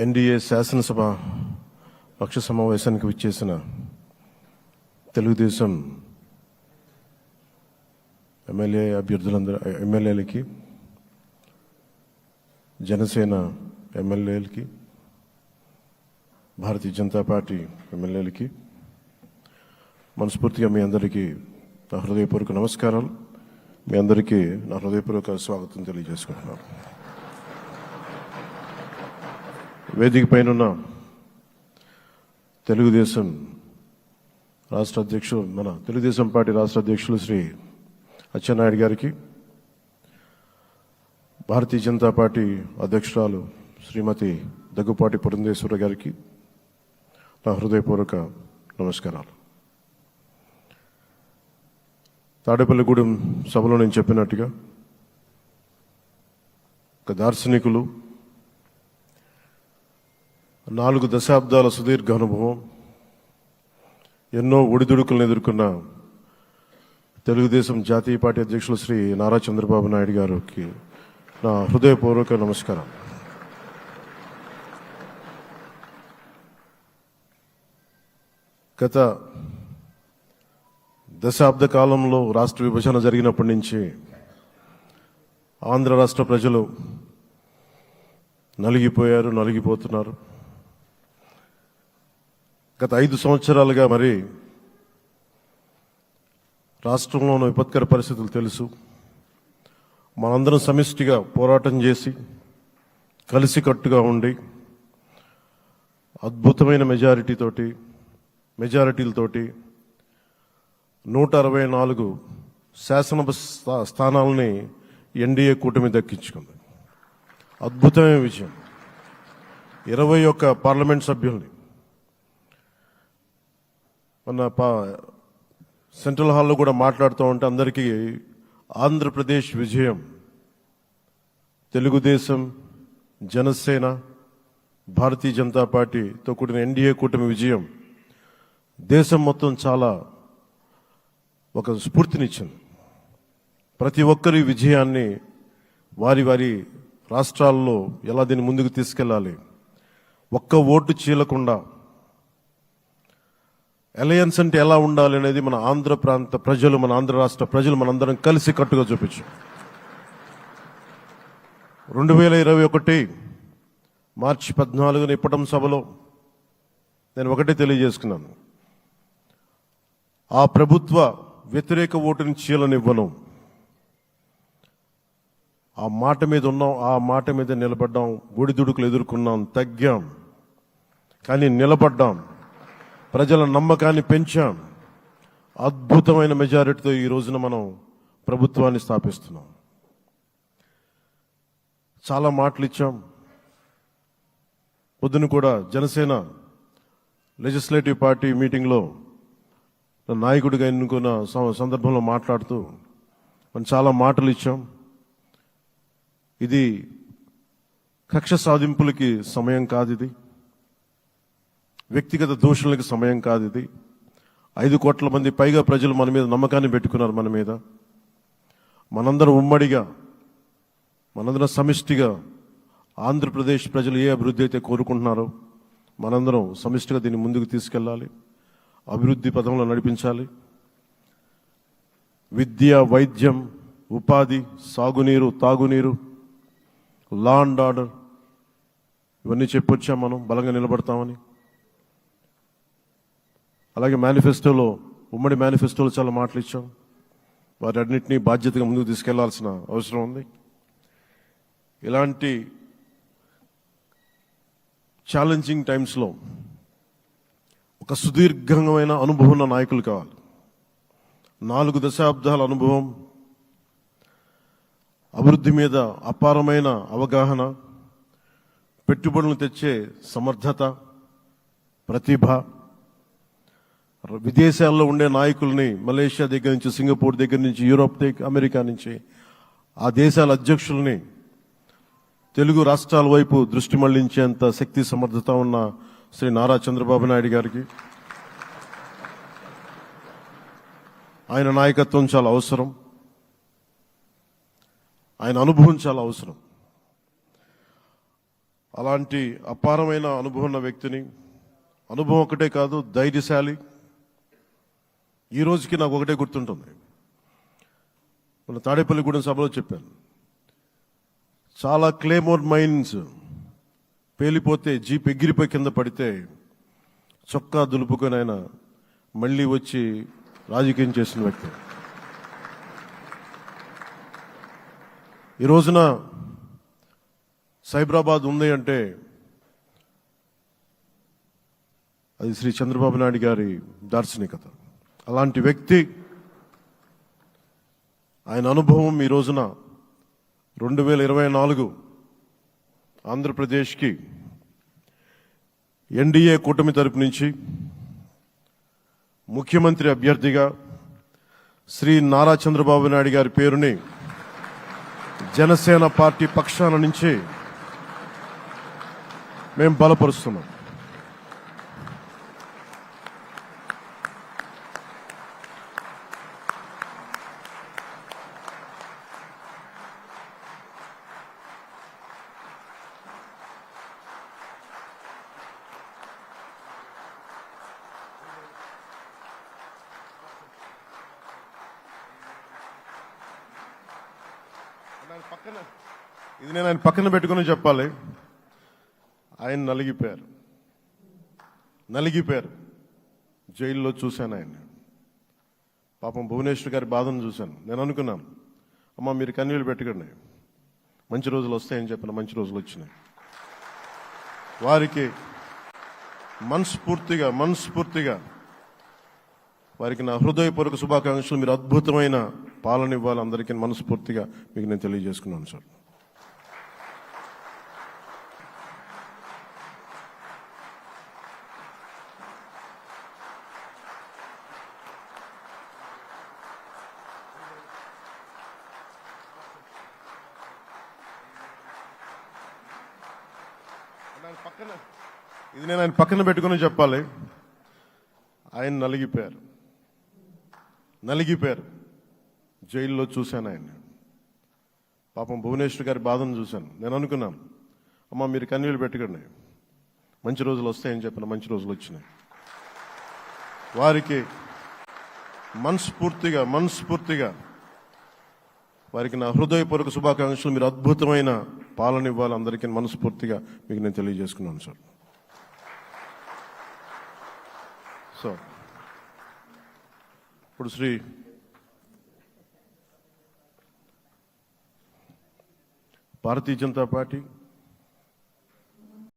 NDA శాసనసభ పక్ష సమావేశానికి విచ్చేసిన తెలుగుదేశం ఎమ్మెల్యేలకి, జనసేన ఎమ్మెల్యేలకి, భారతీయ జనతా పార్టీ ఎమ్మెల్యేలకి మనస్ఫూర్తిగా మీ అందరికీ నా హృదయపూర్వక నమస్కారాలు. మీ అందరికీ నా హృదయపూర్వక స్వాగతం తెలియజేసుకుంటున్నాను. వేదిక పైన తెలుగుదేశం రాష్ట్ర అధ్యక్షులు, మన తెలుగుదేశం పార్టీ రాష్ట్ర అధ్యక్షులు శ్రీ అచ్చెన్నాయుడు గారికి, భారతీయ జనతా పార్టీ అధ్యక్షురాలు శ్రీమతి దగ్గుపాటి పురంధేశ్వర గారికి నా హృదయపూర్వక నమస్కారాలు. తాడేపల్లిగూడెం సభలో నేను చెప్పినట్టుగా ఒక దార్శనికులు, 4 దశాబ్దాల సుదీర్ఘ అనుభవం, ఎన్నో ఒడిదుడుకులను ఎదుర్కొన్న తెలుగుదేశం జాతీయ పార్టీ అధ్యక్షులు శ్రీ నారా చంద్రబాబు నాయుడు గారికి నా హృదయపూర్వక నమస్కారం. గత దశాబ్ద కాలంలో రాష్ట్ర విభజన జరిగినప్పటి నుంచి ఆంధ్ర రాష్ట్ర ప్రజలు నలిగిపోతున్నారు. గత 5 సంవత్సరాలుగా మరి రాష్ట్రంలోని విపత్కర పరిస్థితులు తెలుసు. మనందరం సమిష్టిగా పోరాటం చేసి కలిసికట్టుగా ఉండి అద్భుతమైన మెజారిటీలతోటి 164 శాసనసభ స్థానాలని ఎన్డీఏ కూటమి దక్కించుకుంది. అద్భుతమైన విజయం. 21 పార్లమెంట్ సభ్యుల్ని మన సెంట్రల్ హాల్లో కూడా మాట్లాడుతూ ఉంటే అందరికీ ఆంధ్రప్రదేశ్ విజయం, తెలుగుదేశం, జనసేన, భారతీయ జనతా పార్టీతో కూడిన ఎన్డీఏ కూటమి విజయం దేశం మొత్తం చాలా ఒక స్ఫూర్తినిచ్చింది. ప్రతి ఒక్కరి విజయాన్ని వారి రాష్ట్రాల్లో ఎలా దీన్ని ముందుకు తీసుకెళ్ళాలి, ఒక్క ఓటు చీలకుండా అలయన్స్ అంటే ఎలా ఉండాలి అనేది మన ఆంధ్ర ప్రాంత ప్రజలు, మన ఆంధ్ర రాష్ట్ర ప్రజలు మనందరం కలిసి కట్టుగా చూపించాం. 2021 మార్చి 14 ఇప్పటం సభలో నేను ఒకటే తెలియజేసుకున్నాను, ఆ ప్రభుత్వ వ్యతిరేక ఓటుని చీలనివ్వను. ఆ మాట మీద ఉన్నాం, ఆ మాట మీద నిలబడ్డాం. ఒడిదుడుకులు ఎదుర్కొన్నాం, తగ్గాం, కానీ నిలబడ్డాం. ప్రజల నమ్మకాన్ని పెంచాం. అద్భుతమైన మెజారిటీతో ఈ రోజున మనం ప్రభుత్వాన్ని స్థాపిస్తున్నాం. చాలా మాటలు ఇచ్చాం. పొద్దున కూడా జనసేన లెజిస్లేటివ్ పార్టీ మీటింగ్లో నాయకుడిగా ఎన్నుకున్న సందర్భంలో మాట్లాడుతూ మనం చాలా మాటలు ఇచ్చాం. ఇది కక్ష సాధింపులకి సమయం కాదు, ఇది వ్యక్తిగత దూషణలకు సమయం కాదు. ఇది 5 కోట్ల మంది పైగా ప్రజలు మన మీద నమ్మకాన్ని పెట్టుకున్నారు. మన మీద మనందరం ఉమ్మడిగా, మనందరం సమిష్టిగా ఆంధ్రప్రదేశ్ ప్రజలు ఏ అభివృద్ధి అయితే కోరుకుంటున్నారో మనందరం సమిష్టిగా దీన్ని ముందుకు తీసుకెళ్ళాలి, అభివృద్ధి పథంలో నడిపించాలి. విద్య, వైద్యం, ఉపాధి, సాగునీరు, తాగునీరు, లా అండ్ ఆర్డర్ ఇవన్నీ చెప్పొచ్చాం. మనం బలంగా నిలబడతామని. అలాగే మేనిఫెస్టోలో, ఉమ్మడి మేనిఫెస్టోలో చాలా మాటలు ఇచ్చాం. వాటన్నిటినీ బాధ్యతగా ముందుకు తీసుకెళ్లాల్సిన అవసరం ఉంది. ఇలాంటి ఛాలెంజింగ్ టైమ్స్లో ఒక సుదీర్ఘమైన అనుభవం ఉన్న నాయకులు కావాలి. 4 దశాబ్దాల అనుభవం, అభివృద్ధి మీద అపారమైన అవగాహన, పెట్టుబడులను తెచ్చే సమర్థత, ప్రతిభ, విదేశాల్లో ఉండే నాయకుల్ని, మలేషియా దగ్గర నుంచి, సింగపూర్ దగ్గర నుంచి, యూరోప్ దగ్గర, అమెరికా నుంచి, ఆ దేశాల అధ్యక్షుల్ని తెలుగు రాష్ట్రాల వైపు దృష్టి మళ్లించేంత శక్తి సమర్థత ఉన్న శ్రీ నారా చంద్రబాబు నాయుడు గారికి, ఆయన నాయకత్వం చాలా అవసరం. ఆయన అనుభవం చాలా అవసరం. అలాంటి అపారమైన అనుభవం ఉన్న వ్యక్తిని, అనుభవం ఒకటే కాదు ధైర్యశాలి. ఈ రోజుకి నాకు ఒకటే గుర్తుంటుంది. మన తాడేపల్లిగూడెం సభలో చెప్పాను, చాలా క్లేమోర్ మైన్స్ పేలిపోతే జీప్ ఎగిరిపోయి కింద పడితే చొక్కా దులుపుకొని ఆయన మళ్ళీ వచ్చి రాజకీయం చేసిన వ్యక్తి. ఈ రోజున సైబరాబాద్ ఉంది అంటే అది శ్రీ చంద్రబాబు నాయుడు గారి దార్శనికత. అలాంటి వ్యక్తి, ఆయన అనుభవం ఈ రోజున 2024 ఆంధ్రప్రదేశ్కి ఎన్డీఏ కూటమి తరపు నుంచి ముఖ్యమంత్రి అభ్యర్థిగా శ్రీ నారా చంద్రబాబు నాయుడు గారి పేరుని జనసేన పార్టీ పక్షాన నుంచి మేము బలపరుస్తున్నాం. ఇది నేను ఆయన పక్కన పెట్టుకుని చెప్పాలి. ఆయన నలిగిపోయారు. జైల్లో చూశాను ఆయన. పాపం భువనేశ్వర్ గారి బాధను చూశాను. నేను అనుకున్నాను, అమ్మ మీరు కన్నీళ్ళు పెట్టకండి, మంచి రోజులు వస్తాయని చెప్పిన మంచి రోజులు వచ్చినాయి. వారికి మనస్ఫూర్తిగా వారికి నా హృదయపూర్వక శుభాకాంక్షలు. మీరు అద్భుతమైన పాలన ఇవ్వాలి అందరికీ మనస్ఫూర్తిగా మీకు నేను తెలియజేసుకున్నాను సార్. ఇది నేను ఆయన పక్కన పెట్టుకుని చెప్పాలి. ఆయన నలిగిపోయారు. జైల్లో చూశాను ఆయన. పాపం భువనేశ్వర్ గారి బాధను చూశాను. నేను అనుకున్నాను, అమ్మ మీరు కన్నీళ్ళు పెట్టకండి, మంచి రోజులు వస్తాయని చెప్పిన మంచి రోజులు వచ్చినాయి. వారికి మనస్ఫూర్తిగా వారికి నా హృదయపూర్వక శుభాకాంక్షలు. మీరు అద్భుతమైన పాలన ఇవ్వాలి అందరికీ మనస్ఫూర్తిగా మీకు నేను తెలియజేసుకున్నాను సార్. సో ఇప్పుడు శ్రీ భారతీయ జనతా పార్టీ